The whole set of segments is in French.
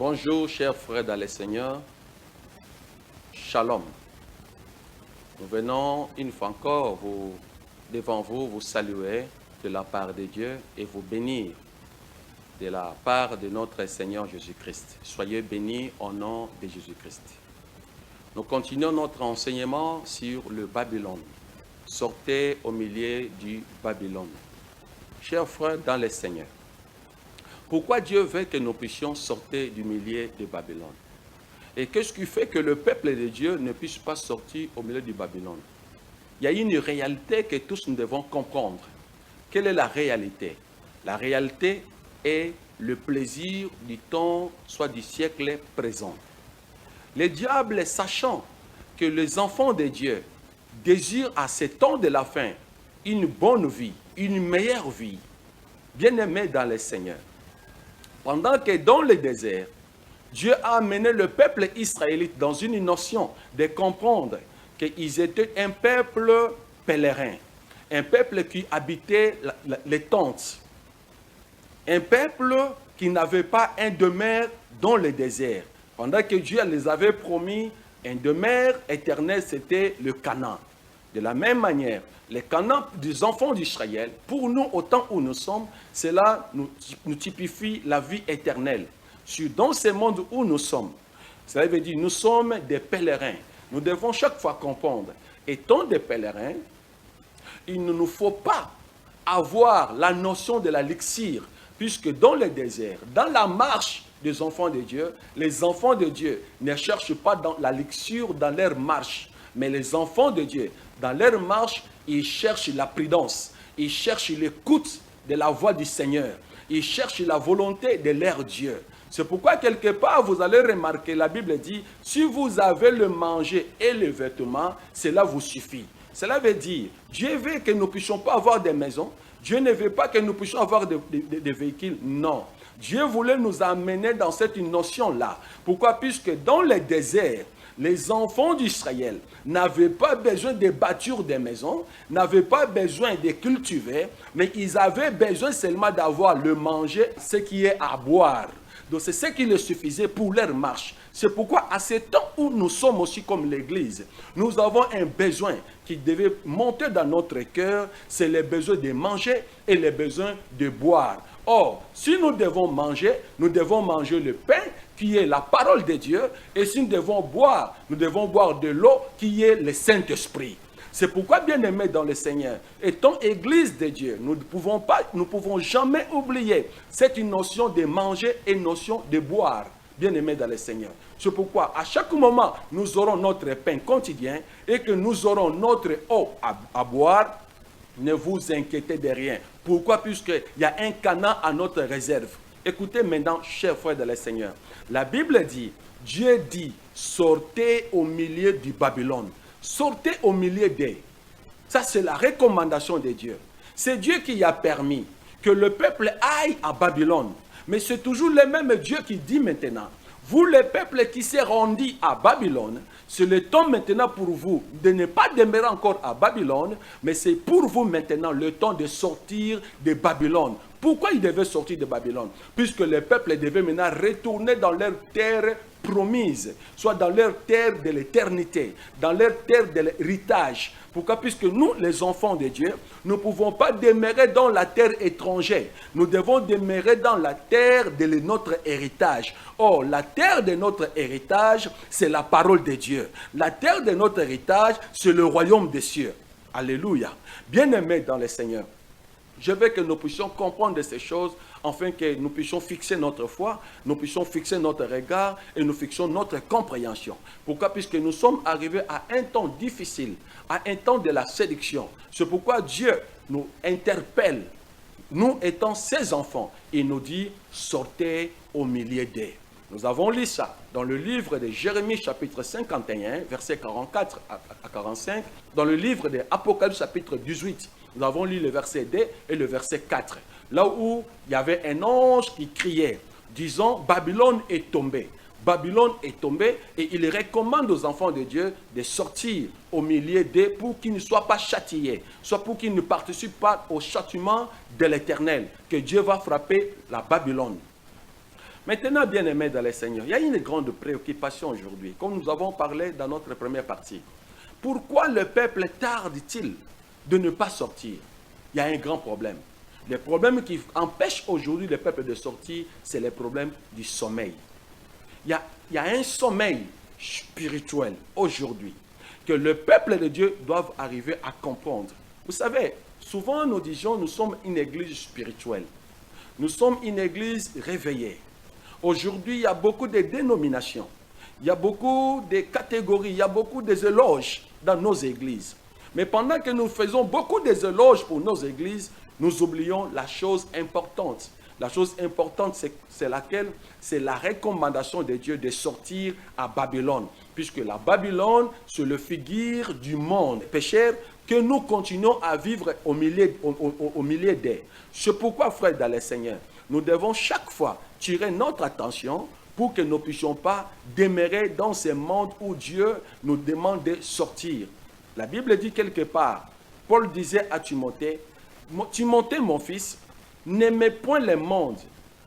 Bonjour, chers frères dans le Seigneur. Shalom. Nous venons une fois encore devant vous, vous saluer de la part de Dieu et vous bénir de la part de notre Seigneur Jésus-Christ. Soyez bénis au nom de Jésus-Christ. Nous continuons notre enseignement sur le Babylone. Sortez au milieu du Babylone. Chers frères dans le Seigneur, pourquoi Dieu veut que nous puissions sortir du milieu de Babylone? Et qu'est-ce qui fait que le peuple de Dieu ne puisse pas sortir au milieu du Babylone? Il y a une réalité que tous nous devons comprendre. Quelle est la réalité? La réalité est le plaisir du temps, soit du siècle présent. Le diable, sachant que les enfants de Dieu désirent à ce temps de la fin une bonne vie, une meilleure vie, bien-aimés dans le Seigneur, pendant que dans le désert, Dieu a amené le peuple israélite dans une notion de comprendre qu'ils étaient un peuple pèlerin, un peuple qui habitait les tentes, un peuple qui n'avait pas un demeure dans le désert. Pendant que Dieu les avait promis un demeure éternel, c'était le Canaan. De la même manière, le Canaan des enfants d'Israël, pour nous, au temps où nous sommes, cela nous typifie la vie éternelle. Dans ce monde où nous sommes, cela veut dire nous sommes des pèlerins. Nous devons chaque fois comprendre, étant des pèlerins, il ne nous faut pas avoir la notion de la l'élixir, puisque dans le désert, dans la marche des enfants de Dieu, les enfants de Dieu ne cherchent pas dans la l'élixir dans leur marche, mais les enfants de Dieu, dans leur marche, ils cherchent la prudence, ils cherchent l'écoute de la voix du Seigneur, ils cherchent la volonté de leur Dieu. C'est pourquoi quelque part vous allez remarquer, la Bible dit, si vous avez le manger et le vêtement, cela vous suffit. Cela veut dire, Dieu veut que nous ne puissions pas avoir des maisons, Dieu ne veut pas que nous puissions avoir des véhicules, non. Dieu voulait nous amener dans cette notion-là. Pourquoi? Puisque dans le désert, les enfants d'Israël n'avaient pas besoin de bâtir des maisons, n'avaient pas besoin de cultiver, mais ils avaient besoin seulement d'avoir le manger, ce qui est à boire. Donc c'est ce qui leur suffisait pour leur marche. C'est pourquoi à ce temps où nous sommes aussi comme l'Église, nous avons un besoin qui devait monter dans notre cœur, c'est le besoin de manger et le besoin de boire. Or, si nous devons manger le pain qui est la parole de Dieu, et si nous devons boire de l'eau qui est le Saint-Esprit. C'est pourquoi, bien-aimés dans le Seigneur, étant Église de Dieu, nous ne pouvons jamais oublier cette notion de manger et notion de boire, bien-aimés dans le Seigneur. C'est pourquoi, à chaque moment, nous aurons notre pain quotidien et que nous aurons notre eau à boire. Ne vous inquiétez de rien. Pourquoi? Puisqu'il y a un Canaan à notre réserve. Écoutez maintenant, chers frères de le Seigneur. La Bible dit, Dieu dit, sortez au milieu du Babylone. Sortez au milieu d'eux. Ça, c'est la recommandation de Dieu. C'est Dieu qui a permis que le peuple aille à Babylone. Mais c'est toujours le même Dieu qui dit maintenant, vous, le peuple qui s'est rendu à Babylone, c'est le temps maintenant pour vous de ne pas demeurer encore à Babylone, mais c'est pour vous maintenant le temps de sortir de Babylone. Pourquoi ils devaient sortir de Babylone? Puisque le peuple devait maintenant retourner dans leur terre promise, soit dans leur terre de l'éternité, dans leur terre de l'héritage. Pourquoi? Puisque nous, les enfants de Dieu, nous ne pouvons pas demeurer dans la terre étrangère. Nous devons demeurer dans la terre de notre héritage. Or, la terre de notre héritage, c'est la parole de Dieu. La terre de notre héritage, c'est le royaume des cieux. Alléluia. Bien-aimés dans le Seigneur, je veux que nous puissions comprendre ces choses afin que nous puissions fixer notre foi, nous puissions fixer notre regard et nous fixons notre compréhension. Pourquoi? Puisque nous sommes arrivés à un temps difficile, à un temps de la séduction. C'est pourquoi Dieu nous interpelle, nous étant ses enfants, il nous dit « sortez au milieu d'eux ». Nous avons lu ça dans le livre de Jérémie chapitre 51, versets 44 à 45, dans le livre de Apocalypse chapitre 18. Nous avons lu le verset 2 et le verset 4. Là où il y avait un ange qui criait, disant, Babylone est tombée. Babylone est tombée et il recommande aux enfants de Dieu de sortir au milieu d'eux pour qu'ils ne soient pas châtiés, soit pour qu'ils ne participent pas au châtiment de l'Éternel, que Dieu va frapper la Babylone. Maintenant, bien-aimés dans le Seigneur, il y a une grande préoccupation aujourd'hui, comme nous avons parlé dans notre première partie. Pourquoi le peuple tarde-t-il de ne pas sortir? Il y a un grand problème. Le problème qui empêche aujourd'hui le peuple de sortir, c'est le problème du sommeil. Il y a un sommeil spirituel aujourd'hui que le peuple de Dieu doit arriver à comprendre. Vous savez, souvent nous disons nous sommes une église spirituelle. Nous sommes une église réveillée. Aujourd'hui, il y a beaucoup de dénominations. Il y a beaucoup de catégories, il y a beaucoup d'éloges dans nos églises. Mais pendant que nous faisons beaucoup d'éloges pour nos églises, nous oublions la chose importante. La chose importante, c'est laquelle? C'est la recommandation de Dieu de sortir à Babylone. Puisque la Babylone, c'est le figure du monde pécheur que nous continuons à vivre au milieu d'eux. C'est pourquoi, frères dans le Seigneur, nous devons chaque fois tirer notre attention pour que nous ne puissions pas demeurer dans ce monde où Dieu nous demande de sortir. La Bible dit quelque part, Paul disait à Timothée, Timothée, mon fils, n'aimez point le monde,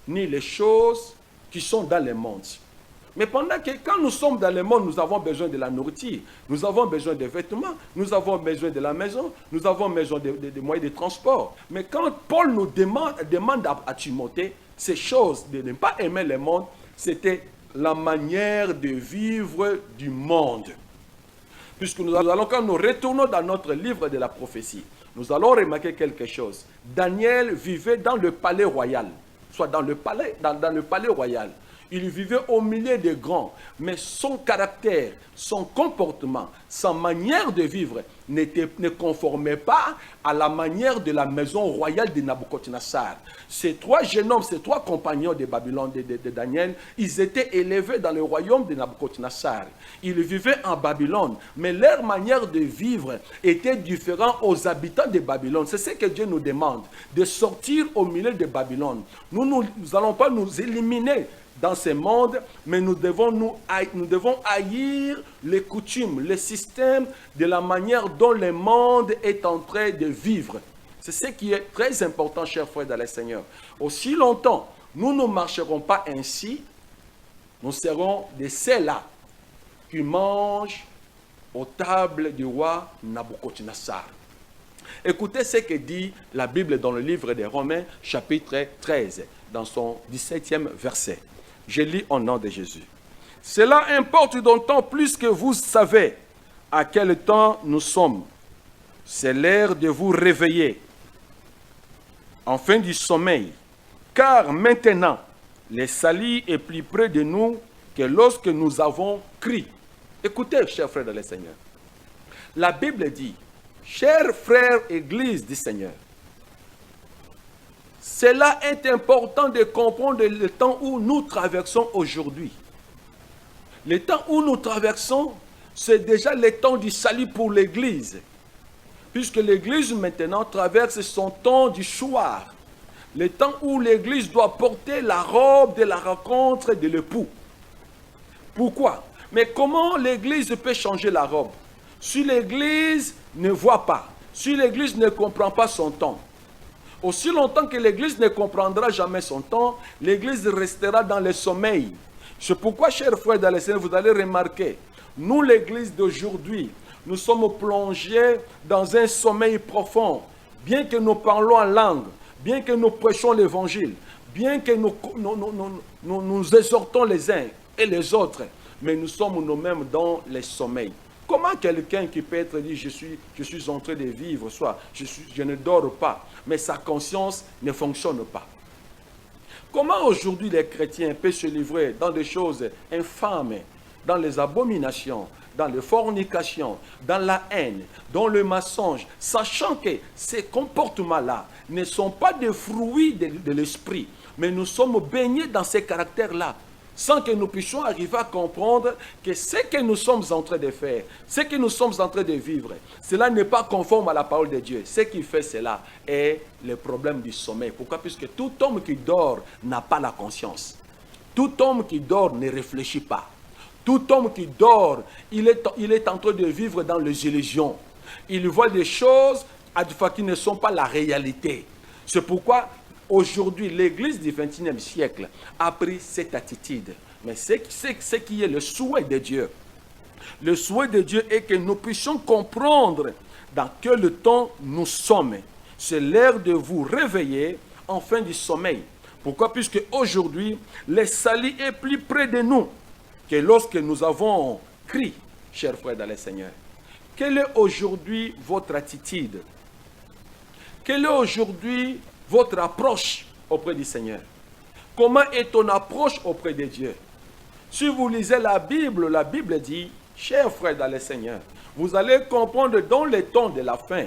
ni les choses qui sont dans le monde. Mais pendant que quand nous sommes dans le monde, nous avons besoin de la nourriture, nous avons besoin des vêtements, nous avons besoin de la maison, nous avons besoin des moyens de transport. Mais quand Paul nous demande à Timothée ces choses, de ne pas aimer le monde, c'était la manière de vivre du monde. Puisque nous allons, quand nous retournons dans notre livre de la prophétie, nous allons remarquer quelque chose. Daniel vivait dans le palais royal, soit dans le palais royal. Il vivait au milieu des grands, mais son caractère, son comportement, sa manière de vivre ne conformait pas à la manière de la maison royale de Nabucodonosor. Ces trois jeunes hommes, ces trois compagnons de Babylone, de Daniel, ils étaient élevés dans le royaume de Nabucodonosor. Ils vivaient en Babylone, mais leur manière de vivre était différente aux habitants de Babylone. C'est ce que Dieu nous demande, de sortir au milieu de Babylone. Nous n'allons pas nous éliminer dans ce monde, mais nous devons haïr les coutumes, les systèmes de la manière dont le monde est en train de vivre. C'est ce qui est très important, chers frères dans le Seigneur. Aussi longtemps, nous ne marcherons pas ainsi, nous serons de ceux-là qui mangent aux tables du roi Nabucodonosor. Écoutez ce que dit la Bible dans le livre des Romains, chapitre 13, dans son 17e verset. Je lis au nom de Jésus. Cela importe d'autant plus que vous savez à quel temps nous sommes. C'est l'heure de vous réveiller, en fin du sommeil. Car maintenant, le salut est plus près de nous que lorsque nous avons crié. Écoutez, chers frères dans le Seigneur. La Bible dit, chers frères, Église du Seigneur, cela est important de comprendre le temps où nous traversons aujourd'hui. Le temps où nous traversons, c'est déjà le temps du salut pour l'Église. Puisque l'Église maintenant traverse son temps du soir. Le temps où l'Église doit porter la robe de la rencontre de l'époux. Pourquoi? Mais comment l'Église peut changer la robe? Si l'Église ne voit pas, si l'Église ne comprend pas son temps, aussi longtemps que l'Église ne comprendra jamais son temps, l'Église restera dans le sommeil. C'est pourquoi, chers frères dans le Seigneur, vous allez remarquer, nous, l'Église d'aujourd'hui, nous sommes plongés dans un sommeil profond. Bien que nous parlons en langue, bien que nous prêchons l'Évangile, bien que nous exhortons les uns et les autres, mais nous sommes nous-mêmes dans le sommeil. Comment quelqu'un qui peut être dit, je suis en train de vivre, soit je ne dors pas, mais sa conscience ne fonctionne pas? Comment aujourd'hui les chrétiens peuvent se livrer dans des choses infâmes, dans les abominations, dans les fornications, dans la haine, dans le mensonge, sachant que ces comportements-là ne sont pas des fruits de l'esprit, mais nous sommes baignés dans ces caractères-là, sans que nous puissions arriver à comprendre que ce que nous sommes en train de faire, ce que nous sommes en train de vivre, cela n'est pas conforme à la parole de Dieu. Ce qui fait cela est le problème du sommeil. Pourquoi? Puisque tout homme qui dort n'a pas la conscience. Tout homme qui dort ne réfléchit pas. Tout homme qui dort, il est en train de vivre dans les illusions. Il voit des choses qui ne sont pas la réalité. C'est pourquoi Aujourd'hui, l'Église du XXIe siècle a pris cette attitude. Mais ce qui est le souhait de Dieu. Le souhait de Dieu est que nous puissions comprendre dans quel temps nous sommes. C'est l'heure de vous réveiller en fin du sommeil. Pourquoi? Puisque aujourd'hui, le salut est plus près de nous que lorsque nous avons crié, chers frères dans le Seigneur. Quelle est aujourd'hui votre attitude? Quelle est aujourd'hui votre approche auprès du Seigneur? Comment est ton approche auprès de Dieu? Si vous lisez la Bible dit, chers frères dans le Seigneur, vous allez comprendre dans le temps de la fin,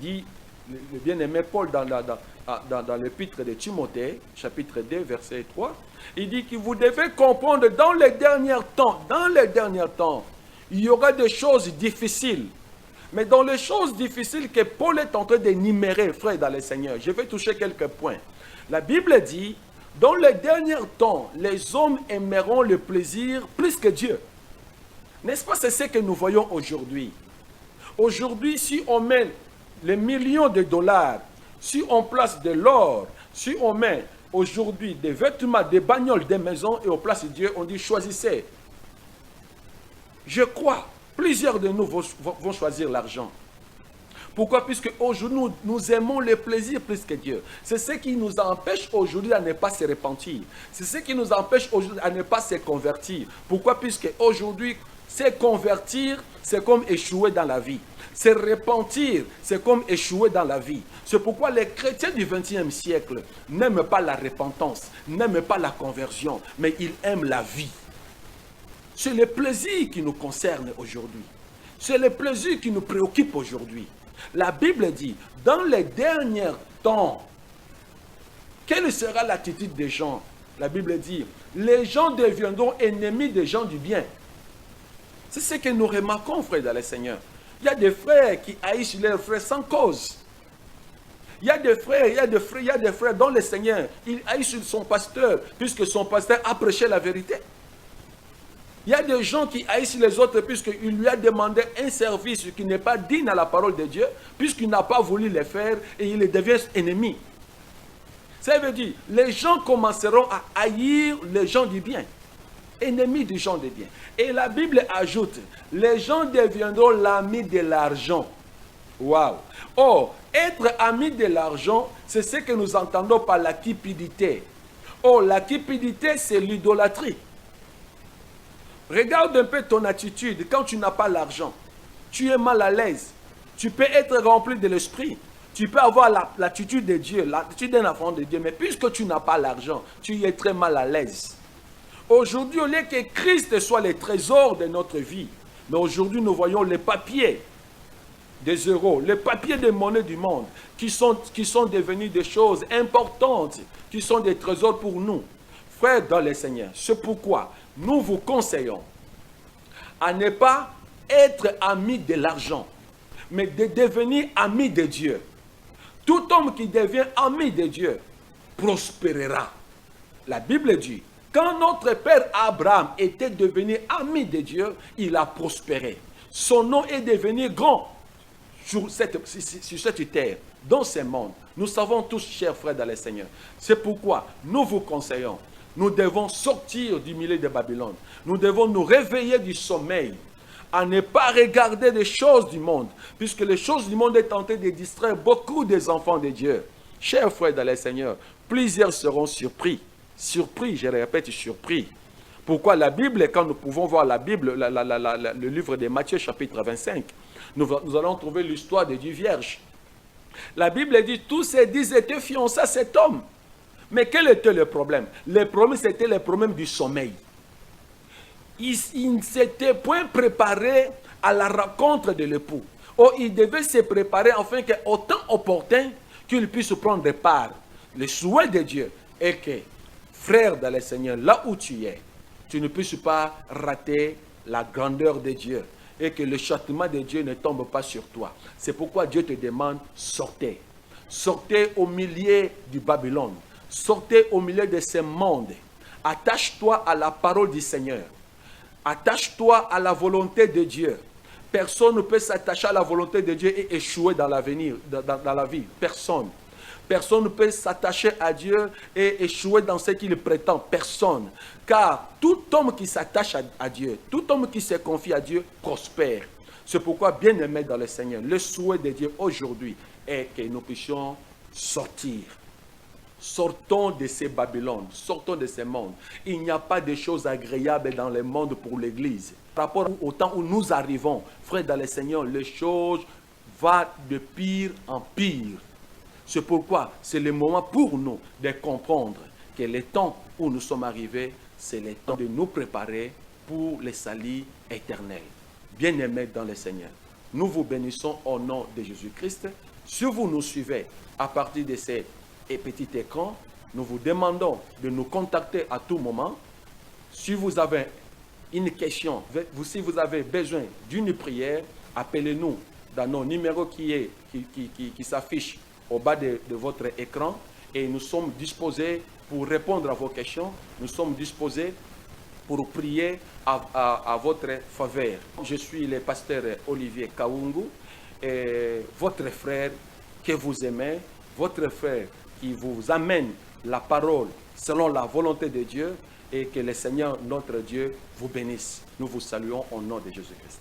dit le bien-aimé Paul dans l'épître de Timothée, chapitre 2, verset 3, il dit que vous devez comprendre dans les derniers temps, il y aura des choses difficiles. Mais dans les choses difficiles que Paul est en train d'énumérer, frères dans le Seigneur, je vais toucher quelques points. La Bible dit, dans les derniers temps, les hommes aimeront le plaisir plus que Dieu. N'est-ce pas, c'est ce que nous voyons aujourd'hui. Aujourd'hui, si on met les millions de dollars, si on place de l'or, si on met aujourd'hui des vêtements, des bagnoles, des maisons, et on place Dieu, on dit choisissez. Je crois, plusieurs de nous vont choisir l'argent. Pourquoi? Puisque aujourd'hui, nous aimons le plaisir plus que Dieu. C'est ce qui nous empêche aujourd'hui à ne pas se repentir. C'est ce qui nous empêche aujourd'hui à ne pas se convertir. Pourquoi? Puisque aujourd'hui, se convertir, c'est comme échouer dans la vie. Se repentir, c'est comme échouer dans la vie. C'est pourquoi les chrétiens du XXe siècle n'aiment pas la repentance, n'aiment pas la conversion, mais ils aiment la vie. C'est le plaisir qui nous concerne aujourd'hui. C'est le plaisir qui nous préoccupe aujourd'hui. La Bible dit, dans les derniers temps, quelle sera l'attitude des gens? La Bible dit, les gens deviendront ennemis des gens du bien. C'est ce que nous remarquons, frères dans le Seigneur. Il y a des frères qui haïssent leurs frères sans cause. Il y a des frères dans le Seigneur, ils haïssent son pasteur, puisque son pasteur a prêché la vérité. Il y a des gens qui haïssent les autres puisqu'il lui a demandé un service qui n'est pas digne à la parole de Dieu, puisqu'il n'a pas voulu le faire et il devient ennemi. Ça veut dire, les gens commenceront à haïr les gens du bien, ennemis des gens du bien. Et la Bible ajoute, les gens deviendront l'ami de l'argent. Waouh! Or, être ami de l'argent, c'est ce que nous entendons par la cupidité. Or, la cupidité, c'est l'idolâtrie. Regarde un peu ton attitude quand tu n'as pas l'argent. Tu es mal à l'aise. Tu peux être rempli de l'esprit. Tu peux avoir l'attitude de Dieu, l'attitude d'un enfant de Dieu. Mais puisque tu n'as pas l'argent, tu es très mal à l'aise. Aujourd'hui, au lieu que Christ soit le trésor de notre vie, mais aujourd'hui, nous voyons les papiers des euros, les papiers des monnaies du monde, qui sont devenus des choses importantes, qui sont des trésors pour nous. Frères dans le Seigneur, c'est pourquoi nous vous conseillons à ne pas être amis de l'argent, mais de devenir amis de Dieu. Tout homme qui devient ami de Dieu prospérera. La Bible dit, quand notre père Abraham était devenu ami de Dieu, il a prospéré. Son nom est devenu grand sur cette terre, dans ce monde. Nous savons tous, chers frères dans le Seigneur. C'est pourquoi nous vous conseillons. Nous devons sortir du milieu de Babylone. Nous devons nous réveiller du sommeil, à ne pas regarder les choses du monde, puisque les choses du monde est en train de distraire beaucoup des enfants de Dieu. Chers frères dans le Seigneur, plusieurs seront surpris. Surpris, je répète, surpris. Pourquoi la Bible, quand nous pouvons voir la Bible, le livre de Matthieu, chapitre 25, nous allons trouver l'histoire des 10 vierges. La Bible dit, tous ces 10 étaient fiancés à cet homme. Mais quel était le problème? Le problème, c'était le problème du sommeil. Ils ne s'étaient point préparés à la rencontre de l'époux. Or, ils devaient se préparer afin qu'au temps opportun, qu'ils puissent prendre part. Le souhait de Dieu est que, frère dans le Seigneur, là où tu es, tu ne puisses pas rater la grandeur de Dieu et que le châtiment de Dieu ne tombe pas sur toi. C'est pourquoi Dieu te demande, sortez. Sortez au milieu du Babylone. Sortez au milieu de ce monde. Attache-toi à la parole du Seigneur. Attache-toi à la volonté de Dieu. Personne ne peut s'attacher à la volonté de Dieu et échouer dans l'avenir, dans la vie. Personne. Personne ne peut s'attacher à Dieu et échouer dans ce qu'il prétend. Personne. Car tout homme qui s'attache à Dieu, tout homme qui se confie à Dieu prospère. C'est pourquoi, bien-aimés dans le Seigneur, le souhait de Dieu aujourd'hui est que nous puissions sortir. Sortons de ces Babylones, sortons de ces mondes. Il n'y a pas de choses agréables dans le monde pour l'Église. Par rapport au temps où nous arrivons, frères dans le Seigneur, les choses vont de pire en pire. C'est pourquoi c'est le moment pour nous de comprendre que le temps où nous sommes arrivés, c'est le temps de nous préparer pour le salut éternel. Bien-aimés dans le Seigneur, nous vous bénissons au nom de Jésus-Christ. Si vous nous suivez à partir de ces petits écrans, nous vous demandons de nous contacter à tout moment. Si vous avez une question, si vous avez besoin d'une prière, appelez-nous dans nos numéros qui s'affichent au bas de votre écran et nous sommes disposés pour répondre à vos questions. Nous sommes disposés pour prier à votre faveur. Je suis le pasteur Olivier Kaungu, et votre frère que vous aimez, votre frère qui vous amène la parole selon la volonté de Dieu, et que le Seigneur, notre Dieu, vous bénisse. Nous vous saluons au nom de Jésus-Christ.